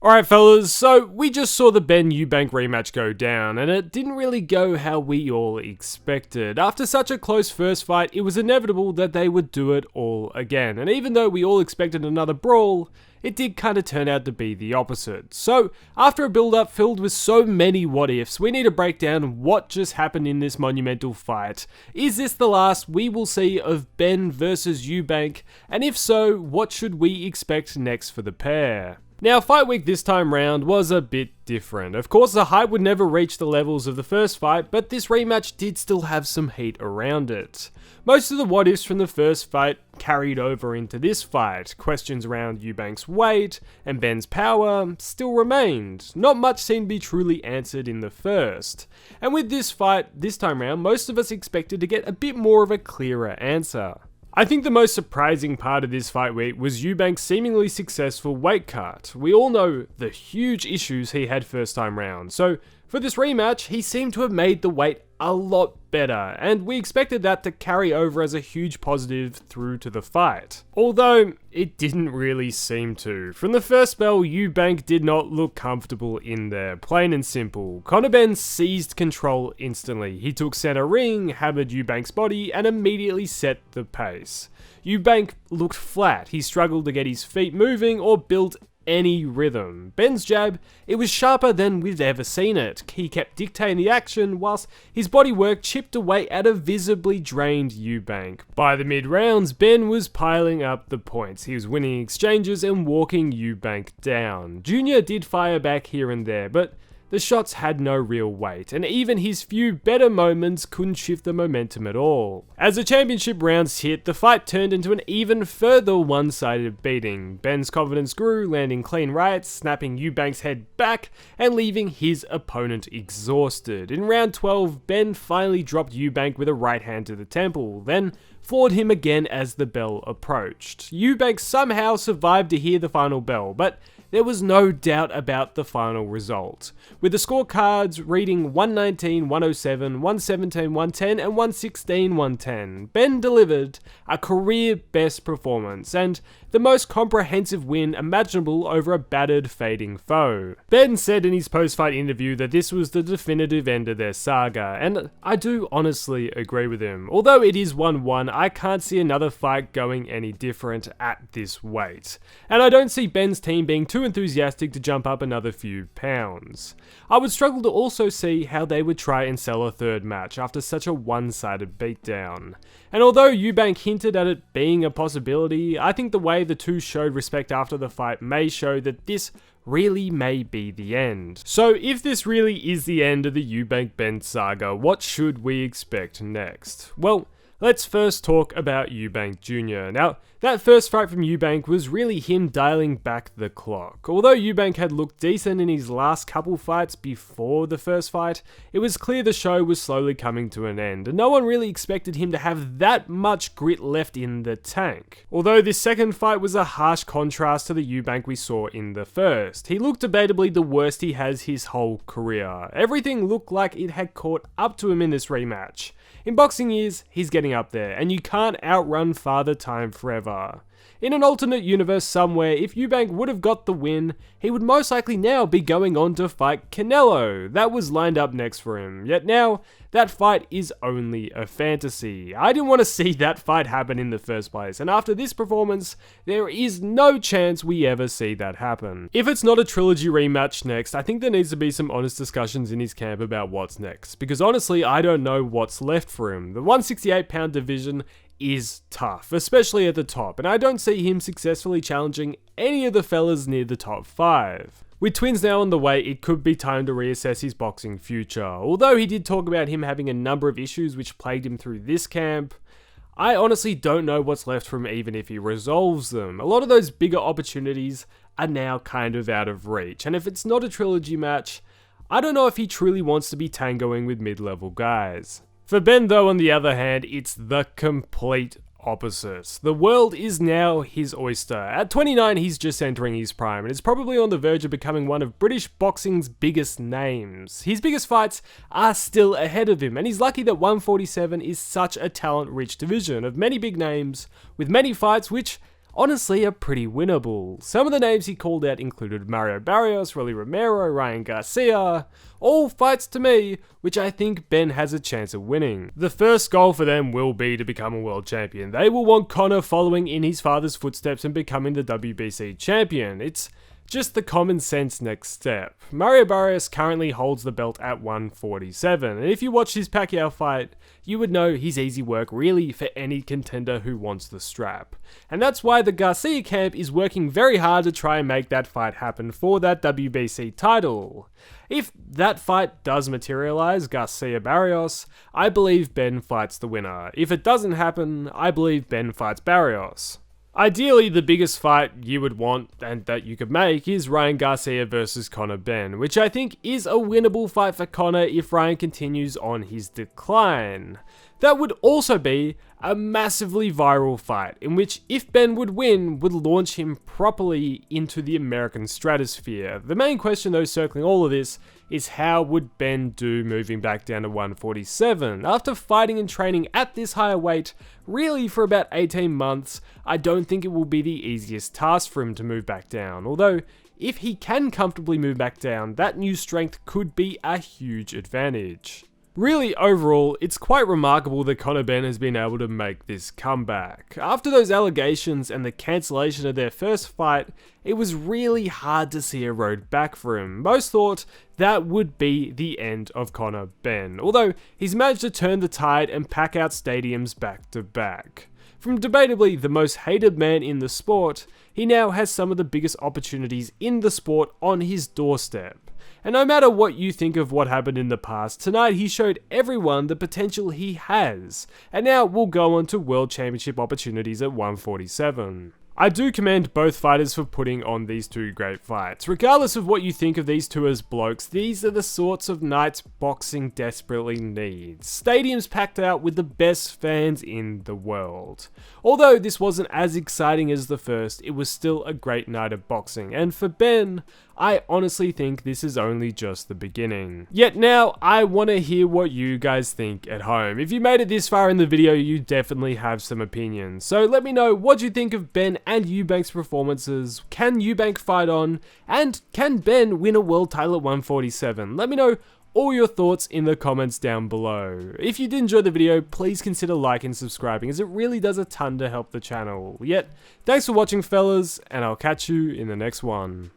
Alright fellas, so we just saw the Benn Eubank rematch go down, and it didn't really go how we all expected. After such a close first fight, it was inevitable that they would do it all again, and even though we all expected another brawl, it did kinda turn out to be the opposite. So, after a build-up filled with so many what-ifs, we need to break down what just happened in this monumental fight. Is this the last we will see of Benn versus Eubank? And if so, what should we expect next for the pair? Now, Fight Week this time round was a bit different. Of course, the hype would never reach the levels of the first fight, but this rematch did still have some heat around it. Most of the what-ifs from the first fight carried over into this fight. Questions around Eubank's weight and Benn's power still remained. Not much seemed to be truly answered in the first. And with this fight this time round, most of us expected to get a bit more of a clearer answer. I think the most surprising part of this fight week was Eubank's seemingly successful weight cut. We all know the huge issues he had first time round, so for this rematch, he seemed to have made the weight a lot better, and we expected that to carry over as a huge positive through to the fight. Although, it didn't really seem to. From the first spell, Eubank did not look comfortable in there, plain and simple. Conor Benn seized control instantly. He took center ring, hammered Eubank's body, and immediately set the pace. Eubank looked flat. He struggled to get his feet moving or build any rhythm. Benn's jab, it was sharper than we've ever seen it. He kept dictating the action whilst his body work chipped away at a visibly drained Eubank. By the mid-rounds, Benn was piling up the points. He was winning exchanges and walking Eubank down. Jr. did fire back here and there, but the shots had no real weight, and even his few better moments couldn't shift the momentum at all. As the championship rounds hit, the fight turned into an even further one-sided beating. Benn's confidence grew, landing clean rights, snapping Eubank's head back, and leaving his opponent exhausted. In round 12, Benn finally dropped Eubank with a right hand to the temple, then floored him again as the bell approached. Eubank somehow survived to hear the final bell, but there was no doubt about the final result, with the scorecards reading 119, 107, 117, 110, and 116, 110. Benn delivered a career-best performance, and the most comprehensive win imaginable over a battered, fading foe. Benn said in his post-fight interview that this was the definitive end of their saga, and I do honestly agree with him. Although it is 1-1, I can't see another fight going any different at this weight. And I don't see Benn's team being too enthusiastic to jump up another few pounds. I would struggle to also see how they would try and sell a third match after such a one-sided beatdown. And although Eubank hinted at it being a possibility, I think the way the two showed respect after the fight may show that this really may be the end. So if this really is the end of the Eubank-Benn saga, what should we expect next? Well, let's first talk about Eubank Jr. Now, that first fight from Eubank was really him dialing back the clock. Although Eubank had looked decent in his last couple fights before the first fight, it was clear the show was slowly coming to an end, and no one really expected him to have that much grit left in the tank. Although this second fight was a harsh contrast to the Eubank we saw in the first. He looked debatably the worst he has his whole career. Everything looked like it had caught up to him in this rematch. In boxing years, he's getting up there, and you can't outrun Father Time forever. In an alternate universe somewhere, if Eubank would have got the win, he would most likely now be going on to fight Canelo. That was lined up next for him. Yet now, that fight is only a fantasy. I didn't want to see that fight happen in the first place, and after this performance, there is no chance we ever see that happen. If it's not a trilogy rematch next, I think there needs to be some honest discussions in his camp about what's next, because honestly, I don't know what's left for him. The 168-pound division is tough, especially at the top, and I don't see him successfully challenging any of the fellas near the top 5. With twins now on the way, it could be time to reassess his boxing future. Although he did talk about him having a number of issues which plagued him through this camp, I honestly don't know what's left for him even if he resolves them. A lot of those bigger opportunities are now kind of out of reach, and if it's not a trilogy match, I don't know if he truly wants to be tangoing with mid-level guys. For Benn though, on the other hand, it's the complete opposite. The world is now his oyster. At 29, he's just entering his prime, and is probably on the verge of becoming one of British boxing's biggest names. His biggest fights are still ahead of him, and he's lucky that 147 is such a talent-rich division of many big names, with many fights which honestly are pretty winnable. Some of the names he called out included Barrios, Rolly Romero, Ryan Garcia, all fights to me, which I think Benn has a chance of winning. The first goal for them will be to become a world champion. They will want Conor following in his father's footsteps and becoming the WBC champion. It's just the common sense next step. Barrios currently holds the belt at 147, and if you watch his Pacquiao fight, you would know he's easy work really for any contender who wants the strap. And that's why the Garcia camp is working very hard to try and make that fight happen for that WBC title. If that fight does materialize, Garcia Barrios, I believe Benn fights the winner. If it doesn't happen, I believe Benn fights Barrios. Ideally, the biggest fight you would want and that you could make is Ryan Garcia versus Conor Benn, which I think is a winnable fight for Conor if Ryan continues on his decline. That would also be a massively viral fight, in which if Benn would win, would launch him properly into the American stratosphere. The main question though circling all of this is how would Benn do moving back down to 147? After fighting and training at this higher weight really for about 18 months, I don't think it will be the easiest task for him to move back down, although if he can comfortably move back down, that new strength could be a huge advantage. Really, overall, it's quite remarkable that Conor Benn has been able to make this comeback. After those allegations and the cancellation of their first fight, it was really hard to see a road back for him. Most thought that would be the end of Conor Benn, although he's managed to turn the tide and pack out stadiums back to back. From debatably the most hated man in the sport, he now has some of the biggest opportunities in the sport on his doorstep. And no matter what you think of what happened in the past, tonight he showed everyone the potential he has, and now we'll go on to World Championship opportunities at 147. I do commend both fighters for putting on these two great fights. Regardless of what you think of these two as blokes, these are the sorts of nights boxing desperately needs. Stadiums packed out with the best fans in the world. Although this wasn't as exciting as the first, it was still a great night of boxing, and for Benn, I honestly think this is only just the beginning. Yet now, I want to hear what you guys think at home. If you made it this far in the video, you definitely have some opinions. So let me know what you think of Benn and Eubank's performances. Can Eubank fight on? And can Benn win a world title at 147? Let me know all your thoughts in the comments down below. If you did enjoy the video, please consider liking and subscribing, as it really does a ton to help the channel. Yet, thanks for watching fellas, and I'll catch you in the next one.